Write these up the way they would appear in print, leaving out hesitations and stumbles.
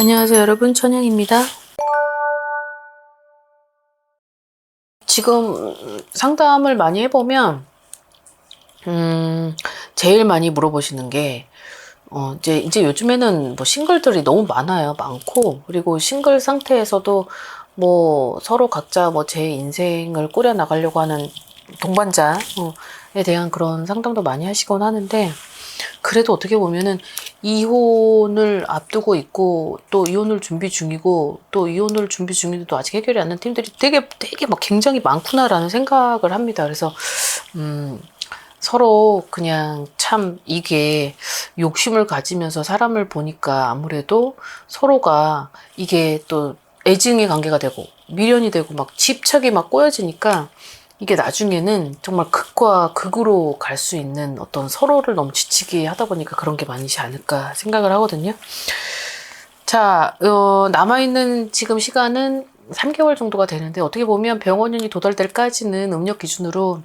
안녕하세요 여러분, 천영입니다. 지금 상담을 많이 해보면 제일 많이 물어보시는 게 이제 요즘에는 뭐 싱글들이 너무 많고, 그리고 싱글 상태에서도 뭐 서로 각자 뭐 제 인생을 꾸려 나가려고 하는 동반자에 대한 그런 상담도 많이 하시곤 하는데, 그래도 어떻게 보면은 이혼을 앞두고 있고, 또 이혼을 준비 중이고, 또 이혼을 준비 중인데도 아직 해결이 안 된 팀들이 되게 막 굉장히 많구나라는 생각을 합니다. 그래서 서로 그냥 참 이게 욕심을 가지면서 사람을 보니까 아무래도 서로가 이게 또 애증의 관계가 되고 미련이 되고 막 집착이 막 꼬여지니까, 이게 나중에는 정말 극과 극으로 갈 수 있는 어떤, 서로를 너무 지치게 하다 보니까 그런 게 많지 않을까 생각을 하거든요. 자, 남아있는 지금 시간은 3개월 정도가 되는데, 어떻게 보면 병원연이 도달될 까지는 음력 기준으로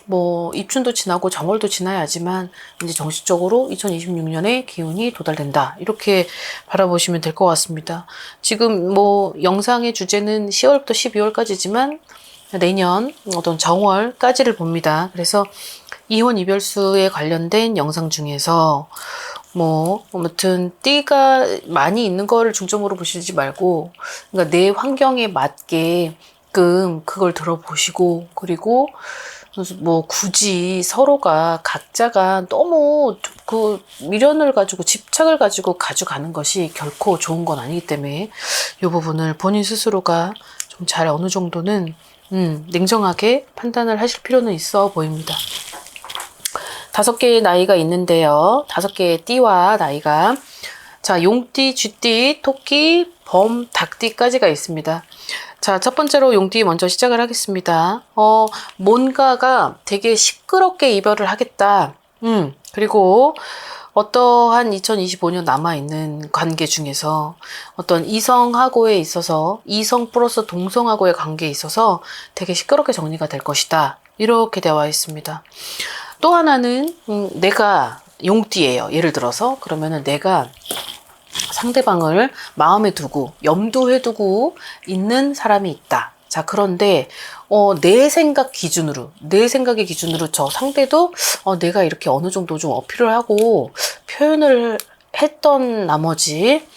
뭐 입춘도 지나고 정월도 지나야 하지만, 이제 정식적으로 2026년에 기운이 도달된다, 이렇게 바라보시면 될 것 같습니다. 지금 뭐 영상의 주제는 10월부터 12월까지지만 내년 어떤 정월까지를 봅니다. 그래서 이혼 이별수에 관련된 영상 중에서 뭐 아무튼 띠가 많이 있는 거를 중점으로 보시지 말고, 그러니까 내 환경에 맞게끔 그걸 들어보시고, 그리고 뭐 굳이 서로가 각자가 너무 그 미련을 가지고 집착을 가지고 가져가는 것이 결코 좋은 건 아니기 때문에, 이 부분을 본인 스스로가 좀 잘 어느 정도는 냉정하게 판단을 하실 필요는 있어 보입니다. 5개의 나이가 있는데요. 5개의 띠와 나이가, 자, 용띠, 쥐띠, 토끼, 범, 닭띠까지가 있습니다. 자, 첫 번째로 용띠 먼저 시작을 하겠습니다. 뭔가가 되게 시끄럽게 이별을 하겠다. 그리고 어떠한 2025년 남아있는 관계 중에서 어떤 이성하고에 있어서, 이성 플러스 동성하고의 관계에 있어서 되게 시끄럽게 정리가 될 것이다, 이렇게 되어 있습니다. 또 하나는 내가 용띠예요. 예를 들어서 그러면은 내가 상대방을 마음에 두고 염두에 두고 있는 사람이 있다. 자, 그런데 내 생각의 기준으로 저 상대도 내가 이렇게 어느 정도 좀 어필을 하고 표현을 했던 나머지,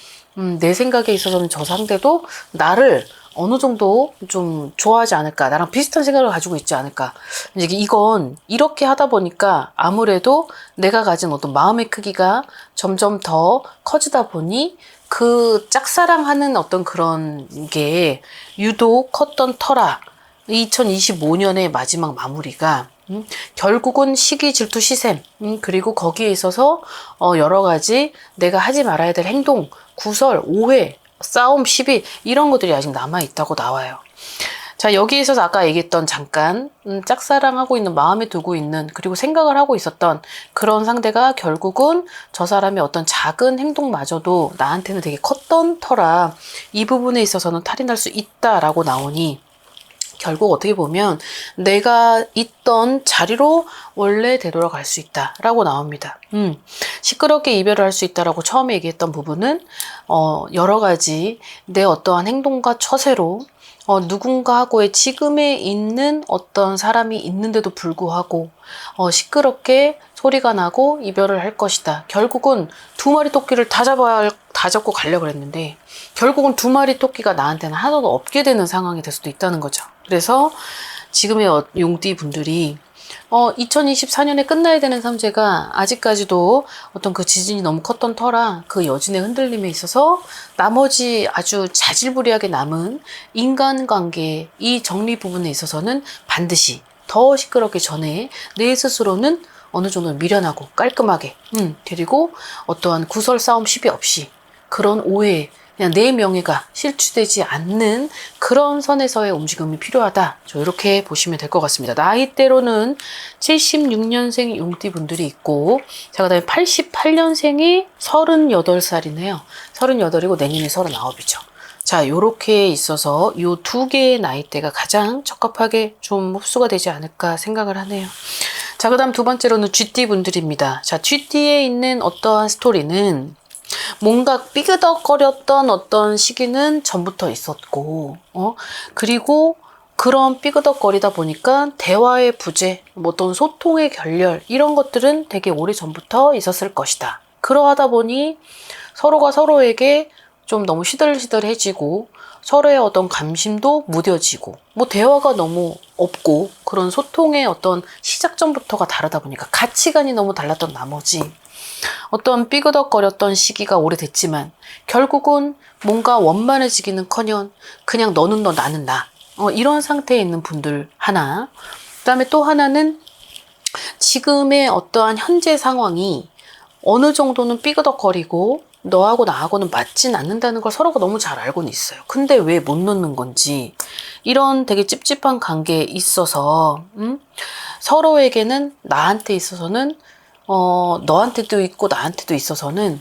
내 생각에 있어서는 저 상대도 나를 어느 정도 좀 좋아하지 않을까, 나랑 비슷한 생각을 가지고 있지 않을까. 이제 이건 이렇게 하다 보니까 아무래도 내가 가진 어떤 마음의 크기가 점점 더 커지다 보니, 그 짝사랑하는 어떤 그런 게 유독 컸던 터라 2025년의 마지막 마무리가, 결국은 시기, 질투, 시샘, 그리고 거기에 있어서 여러 가지 내가 하지 말아야 될 행동, 구설, 오해, 싸움, 시비, 이런 것들이 아직 남아있다고 나와요. 자, 여기에 있어서 아까 얘기했던, 잠깐 짝사랑하고 있는, 마음에 두고 있는, 그리고 생각을 하고 있었던 그런 상대가 결국은 저 사람의 어떤 작은 행동마저도 나한테는 되게 컸던 터라 이 부분에 있어서는 탈이 날 수 있다라고 나오니, 결국 어떻게 보면 내가 있던 자리로 원래 되돌아갈 수 있다라고 나옵니다. 시끄럽게 이별을 할 수 있다라고 처음에 얘기했던 부분은 여러 가지 내 어떠한 행동과 처세로 누군가하고의 지금에 있는 어떤 사람이 있는데도 불구하고 시끄럽게 소리가 나고 이별을 할 것이다. 결국은 2마리 토끼를 다 잡고 가려고 했는데, 결국은 2마리 토끼가 나한테는 하나도 없게 되는 상황이 될 수도 있다는 거죠. 그래서 지금의 용띠 분들이 2024년에 끝나야 되는 삼재가 아직까지도 어떤 그 지진이 너무 컸던 터라 그 여진의 흔들림에 있어서 나머지 아주 자질구레하게 남은 인간관계, 이 정리 부분에 있어서는 반드시 더 시끄럽기 전에 내 스스로는 어느 정도 미련하고 깔끔하게 데리고, 어떠한 구설, 싸움, 시비 없이 그런 오해, 그냥 내 명예가 실추되지 않는 그런 선에서의 움직임이 필요하다. 이렇게 보시면 될 것 같습니다. 나이대로는 76년생 용띠 분들이 있고, 자, 그 다음에 88년생이 38살이네요. 38이고 내년에 39이죠. 자, 요렇게 있어서 요 2개의 나이대가 가장 적합하게 좀 흡수가 되지 않을까 생각을 하네요. 자, 그 다음 2번째로는 쥐띠 분들입니다. 자, 쥐띠에 있는 어떠한 스토리는 뭔가 삐그덕거렸던 어떤 시기는 전부터 있었고, 그리고 그런 삐그덕거리다 보니까 대화의 부재, 뭐 어떤 소통의 결렬, 이런 것들은 되게 오래전부터 있었을 것이다. 그러하다 보니 서로가 서로에게 좀 너무 시들시들해지고 서로의 어떤 감심도 무뎌지고 뭐 대화가 너무 없고 그런 소통의 어떤 시작점부터가 다르다 보니까 가치관이 너무 달랐던 나머지 어떤 삐그덕거렸던 시기가 오래됐지만 결국은 뭔가 원만해지기는커녕 그냥 너는 너 나는 나 이런 상태에 있는 분들 하나, 그다음에 또 하나는 지금의 어떠한 현재 상황이 어느 정도는 삐그덕거리고 너하고 나하고는 맞진 않는다는 걸 서로가 너무 잘 알고는 있어요. 근데 왜 못 놓는 건지 이런 되게 찝찝한 관계에 있어서 서로에게는 나한테 있어서는 너한테도 있고 나한테도 있어서는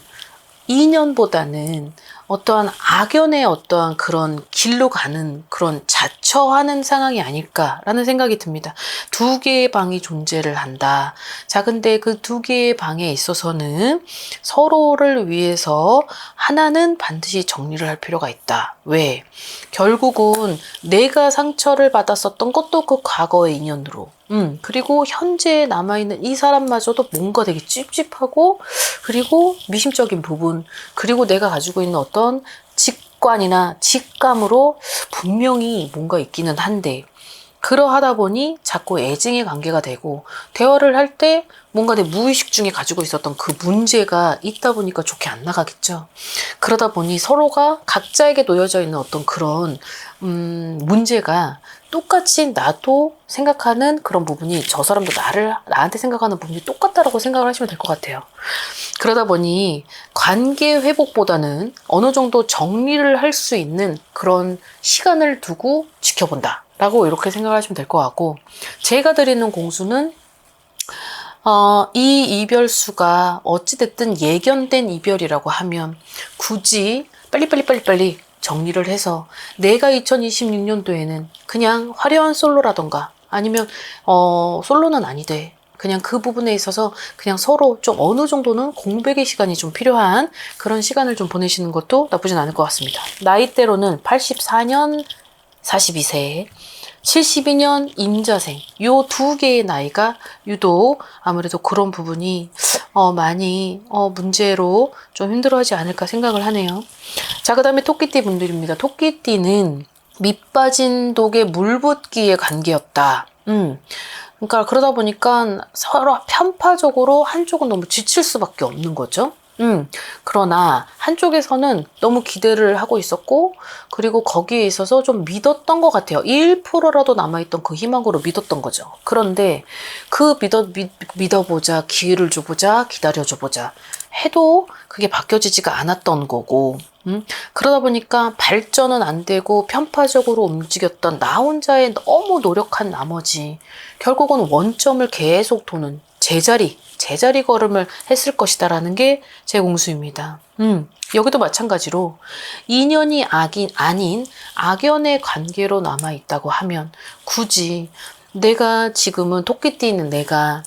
인연보다는 어떠한 악연의 어떠한 그런 길로 가는 그런 자처하는 상황이 아닐까라는 생각이 듭니다. 두 개의 방이 존재를 한다. 자, 근데 그 두 개의 방에 있어서는 서로를 위해서 하나는 반드시 정리를 할 필요가 있다. 왜? 결국은 내가 상처를 받았었던 것도 그 과거의 인연으로 그리고 현재에 남아있는 이 사람마저도 뭔가 되게 찝찝하고 그리고 미심적인 부분 그리고 내가 가지고 있는 어떤 직관이나 직감으로 분명히 뭔가 있기는 한데 그러하다 보니 자꾸 애증의 관계가 되고 대화를 할 때 뭔가 내 무의식 중에 가지고 있었던 그 문제가 있다 보니까 좋게 안 나가겠죠. 그러다 보니 서로가 각자에게 놓여져 있는 어떤 그런 문제가 똑같이 나도 생각하는 그런 부분이 저 사람도 나한테 생각하는 부분이 똑같다라고 생각을 하시면 될 것 같아요. 그러다 보니 관계 회복보다는 어느 정도 정리를 할 수 있는 그런 시간을 두고 지켜본다 라고 이렇게 생각하시면 될 것 같고, 제가 드리는 공수는 이 이별수가 어찌됐든 예견된 이별이라고 하면 굳이 빨리 정리를 해서 내가 2026년도에는 그냥 화려한 솔로라던가 아니면 솔로는 아니되 그냥 그 부분에 있어서 그냥 서로 좀 어느 정도는 공백의 시간이 좀 필요한 그런 시간을 좀 보내시는 것도 나쁘진 않을 것 같습니다. 나이대로는 84년 42세 72년 임자생 요 두 개의 나이가 유독 아무래도 그런 부분이 많이 문제로 좀 힘들어하지 않을까 생각을 하네요. 자, 그 다음에 토끼띠 분들입니다. 토끼띠는 밑 빠진 독에 물 붓기의 관계였다. 그러니까 그러다 보니까 서로 편파적으로 한쪽은 너무 지칠 수밖에 없는 거죠. 그러나 한쪽에서는 너무 기대를 하고 있었고 그리고 거기에 있어서 좀 믿었던 것 같아요. 1%라도 남아있던 그 희망으로 믿었던 거죠. 그런데 그 믿어보자, 기회를 줘보자, 기다려줘보자 해도 그게 바뀌어지지가 않았던 거고 그러다 보니까 발전은 안 되고 편파적으로 움직였던 나 혼자의 너무 노력한 나머지 결국은 원점을 계속 도는 제자리 걸음을 했을 것이다라는 게 제 공수입니다. 여기도 마찬가지로 인연이 아닌 악연의 관계로 남아있다고 하면 굳이 내가 지금은 토끼띠는 내가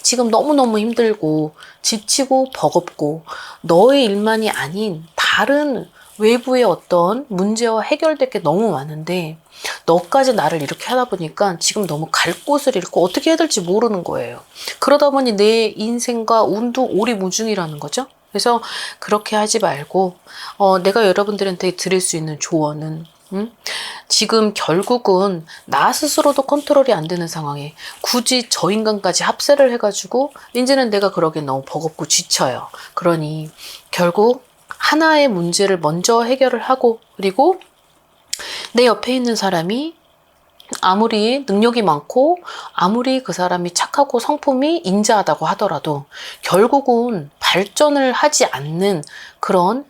지금 너무너무 힘들고 지치고 버겁고 너의 일만이 아닌 다른 외부의 어떤 문제와 해결될 게 너무 많은데 너까지 나를 이렇게 하다 보니까 지금 너무 갈 곳을 잃고 어떻게 해야 될지 모르는 거예요. 그러다 보니 내 인생과 운도 오리무중이라는 거죠. 그래서 그렇게 하지 말고 내가 여러분들한테 드릴 수 있는 조언은 지금 결국은 나 스스로도 컨트롤이 안 되는 상황에 굳이 저 인간까지 합세를 해가지고 이제는 내가 그러기엔 너무 버겁고 지쳐요. 그러니 결국 하나의 문제를 먼저 해결을 하고 그리고 내 옆에 있는 사람이 아무리 능력이 많고 아무리 그 사람이 착하고 성품이 인자하다고 하더라도 결국은 발전을 하지 않는 그런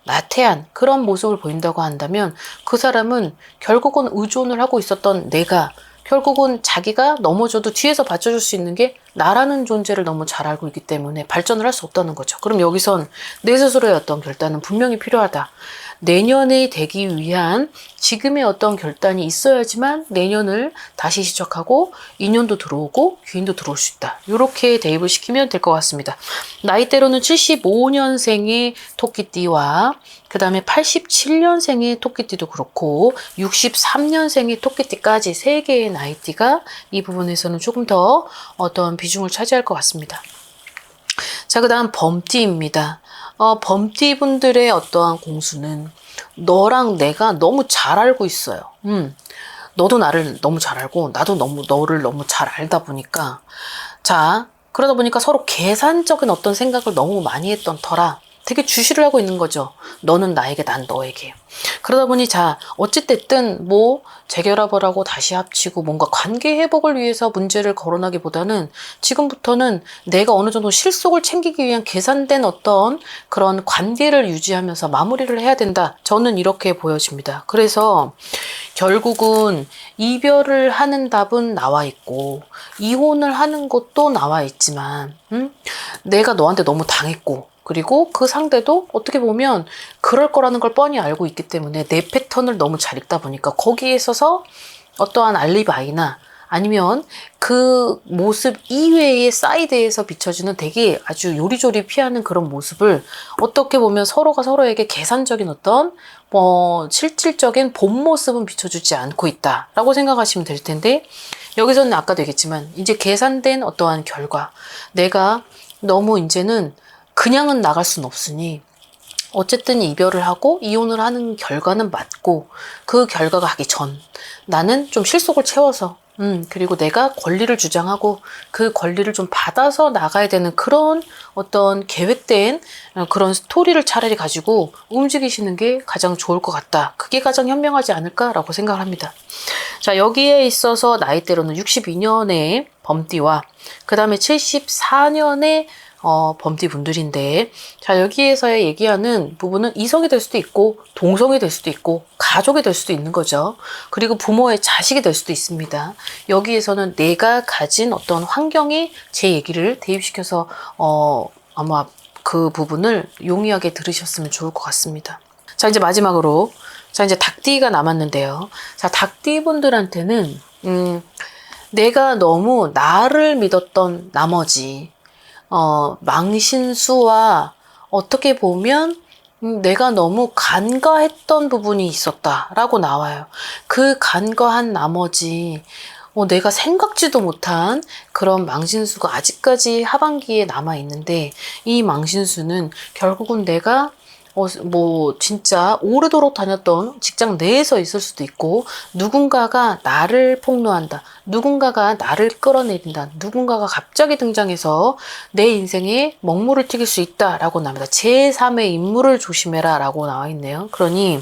나태한 그런 모습을 보인다고 한다면 그 사람은 결국은 의존을 하고 있었던 내가 결국은 자기가 넘어져도 뒤에서 받쳐줄 수 있는 게 나라는 존재를 너무 잘 알고 있기 때문에 발전을 할 수 없다는 거죠. 그럼 여기선 내 스스로의 어떤 결단은 분명히 필요하다. 내년에 되기 위한 지금의 어떤 결단이 있어야지만 내년을 다시 시작하고 인연도 들어오고 귀인도 들어올 수 있다. 이렇게 대입을 시키면 될 것 같습니다. 나이대로는 75년생의 토끼띠와 그 다음에 87년생의 토끼띠도 그렇고 63년생의 토끼띠까지 3개의 나이띠가 이 부분에서는 조금 더 어떤 비중을 차지할 것 같습니다. 자, 그 다음 범띠입니다. 범띠 분들의 어떠한 공수는 너랑 내가 너무 잘 알고 있어요. 너도 나를 너무 잘 알고 나도 너를 너무 잘 알다 보니까 자, 그러다 보니까 서로 계산적인 어떤 생각을 너무 많이 했던 터라 되게 주시를 하고 있는 거죠. 너는 나에게, 난 너에게. 그러다 보니 자, 어찌됐든 뭐 재결합을 하고 다시 합치고 뭔가 관계 회복을 위해서 문제를 거론하기보다는 지금부터는 내가 어느 정도 실속을 챙기기 위한 계산된 어떤 그런 관계를 유지하면서 마무리를 해야 된다. 저는 이렇게 보여집니다. 그래서 결국은 이별을 하는 답은 나와 있고 이혼을 하는 것도 나와 있지만 내가 너한테 너무 당했고 그리고 그 상대도 어떻게 보면 그럴 거라는 걸 뻔히 알고 있기 때문에 내 패턴을 너무 잘 읽다 보니까 거기에 있어서 어떠한 알리바이나 아니면 그 모습 이외의 사이드에서 비춰지는 되게 아주 요리조리 피하는 그런 모습을 어떻게 보면 서로가 서로에게 계산적인 어떤 실질적인 본 모습은 비춰주지 않고 있다라고 생각하시면 될 텐데 여기서는 아까도 얘기했지만 이제 계산된 어떠한 결과 내가 너무 이제는 그냥은 나갈 순 없으니 어쨌든 이별을 하고 이혼을 하는 결과는 맞고 그 결과가 하기 전 나는 좀 실속을 채워서 그리고 내가 권리를 주장하고 그 권리를 좀 받아서 나가야 되는 그런 어떤 계획된 그런 스토리를 차라리 가지고 움직이시는 게 가장 좋을 것 같다. 그게 가장 현명하지 않을까라고 생각을 합니다. 자, 여기에 있어서 나이대로는 62년의 범띠와 그 다음에 74년의 범띠 분들인데 자 여기에서의 얘기하는 부분은 이성이 될 수도 있고 동성이 될 수도 있고 가족이 될 수도 있는 거죠. 그리고 부모의 자식이 될 수도 있습니다. 여기에서는 내가 가진 어떤 환경이 제 얘기를 대입시켜서 아마 그 부분을 용이하게 들으셨으면 좋을 것 같습니다. 자 이제 마지막으로 자 이제 닭띠가 남았는데요. 자 닭띠 분들한테는 내가 너무 나를 믿었던 나머지 망신수와 어떻게 보면 내가 너무 간과했던 부분이 있었다라고 나와요. 그 간과한 나머지 내가 생각지도 못한 그런 망신수가 아직까지 하반기에 남아 있는데 이 망신수는 결국은 내가 진짜 오래도록 다녔던 직장 내에서 있을 수도 있고 누군가가 나를 폭로한다. 누군가가 나를 끌어내린다. 누군가가 갑자기 등장해서 내 인생에 먹물을 튀길 수 있다라고 나옵니다. 제3의 인물을 조심해라 라고 나와 있네요. 그러니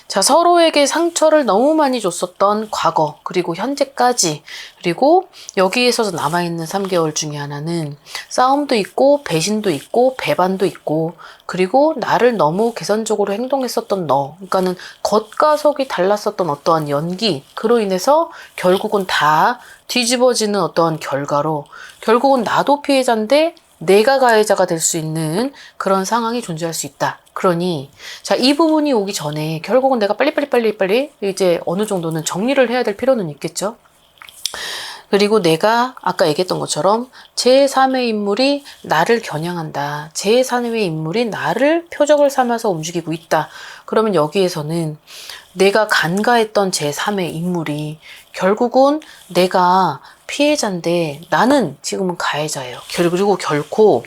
자 서로에게 상처를 너무 많이 줬었던 과거 그리고 현재까지 그리고 여기에서 남아있는 3개월 중에 하나는 싸움도 있고 배신도 있고 배반도 있고 그리고 나를 너무 개선적으로 행동했었던 너 그러니까는 겉과 속이 달랐었던 어떠한 연기 그로 인해서 결국은 다 뒤집어지는 어떠한 결과로 결국은 나도 피해자인데 내가 가해자가 될 수 있는 그런 상황이 존재할 수 있다. 그러니 자, 이 부분이 오기 전에 결국은 내가 빨리 이제 어느 정도는 정리를 해야 될 필요는 있겠죠. 그리고 내가 아까 얘기했던 것처럼 제3의 인물이 나를 겨냥한다. 제3의 인물이 나를 표적을 삼아서 움직이고 있다. 그러면 여기에서는 내가 간과했던 제3의 인물이 결국은 내가 피해자인데 나는 지금은 가해자예요. 그리고 결코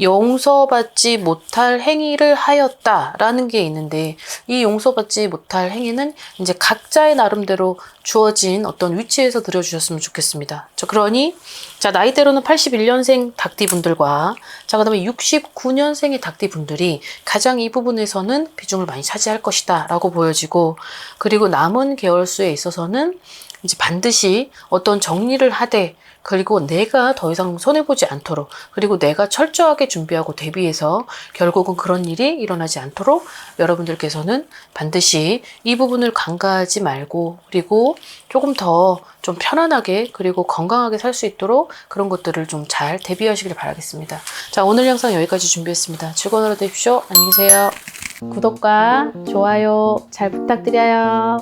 용서받지 못할 행위를 하였다라는 게 있는데 이 용서받지 못할 행위는 이제 각자의 나름대로 주어진 어떤 위치에서 들여주셨으면 좋겠습니다. 그러니 자 나이대로는 81년생 닭띠 분들과 자 그다음에 69년생의 닭띠 분들이 가장 이 부분에서는 비중을 많이 차지할 것이다 라고 보여지고 그리고 남은 계열수에 있어서는 이제 반드시 어떤 정리를 하되 그리고 내가 더 이상 손해보지 않도록 그리고 내가 철저하게 준비하고 대비해서 결국은 그런 일이 일어나지 않도록 여러분들께서는 반드시 이 부분을 간과하지 말고 그리고 조금 더 좀 편안하게 그리고 건강하게 살 수 있도록 그런 것들을 좀 잘 대비하시길 바라겠습니다. 자 오늘 영상 여기까지 준비했습니다. 즐거운 하루 되십시오. 안녕히 계세요. 구독과 좋아요 잘 부탁드려요.